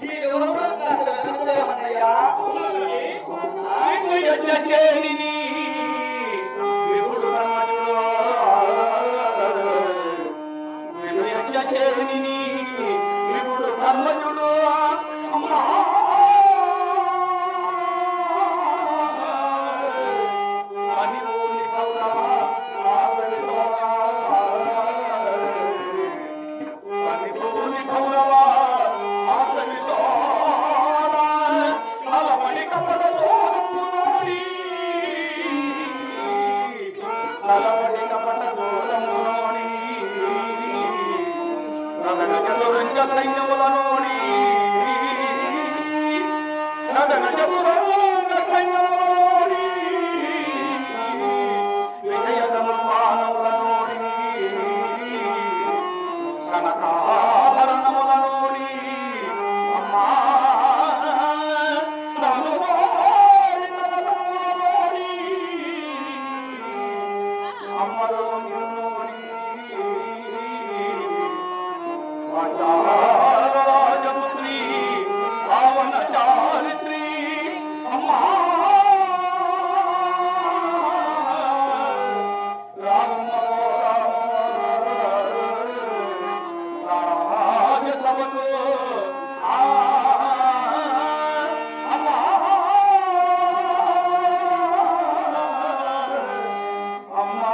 ఈ వివరములు కాస్త వెల్లడించలేమన్నయ్యా. నీకు యజ్ఞశేనిని విభుడు ధర్మజుడు నీకు యజ్ఞశేనిని విభుడు ధర్మజుడు అమ్మా సైన్యములనోని నదన చతురంగ సైన్యములనోని విజయదమానములనోని కనకాభరణములనోని అమ్మా అమ్మలో నిన్నోని రాజముశ్రీ రావణ చారిత్రి అమ్మా రాజసభకు అమ్మా అమ్మా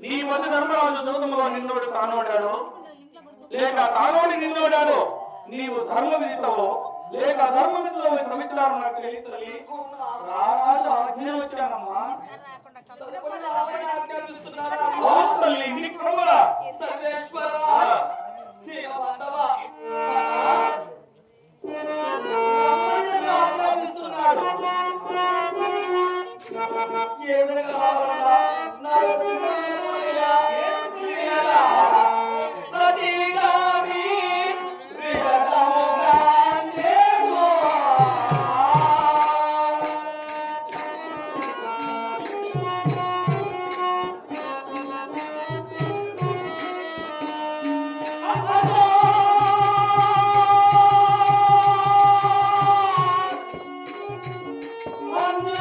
నీ మధ్య ధర్మరాజు దూతములో నిన్నోడు తానోడాడు లేక తానోడి నిన్నోడాడు నీవు ధర్మ విదితవో లేక ధర్మ విదితలో ప్రమిత్రాలు నాకు తెలియతలి రాజు ఆజ్ఞ వచ్చానమ్మా తల్లి నిక్రమల సర్వేశ్వర దీన బాంధవ ఆజ్ఞాపిస్తున్నాడు. ఏ విధంగా రావాలన్నా నాకు చిన్న ఏమయ్యా? ఏమయ్యా? ప్రతిగామి విగతముగా నేను. అన్నా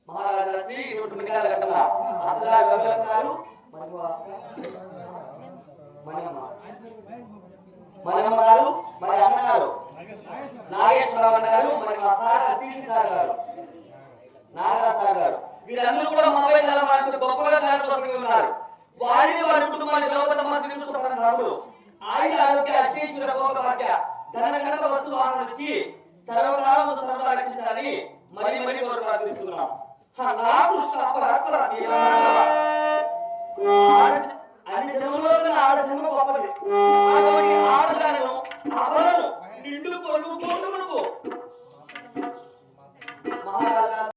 మహారాజా శ్రీ ఇటువంటి మిగతాల ఘటన అత్తగా గంగన్నారు మనమ్మ గారు మరి అన్నగారు నాగేశ్వరరావు గారు మరి మా సార్ సిసి సార్ గారు నాగా సార్ గారు వీరందరూ కూడా మాపై తెలంగాణ గొప్పగా దానికోసం ఉన్నారు. వారిని వారి కుటుంబాన్ని రాముడు ఆయన ఆరోగ్య అష్టేశ్వర భోగ భాగ్య ధన కనక వస్తు వాహనం వచ్చి సర్వకాలంలో సర్వదా రక్షించాలని మరి మరి కోరు ప్రార్థిస్తున్నాం. నాకు అన్ని జన్మలో ఆడ జన్మ గొప్పది. ఆడదాను అవను నిండు కొడుకు మహారాజు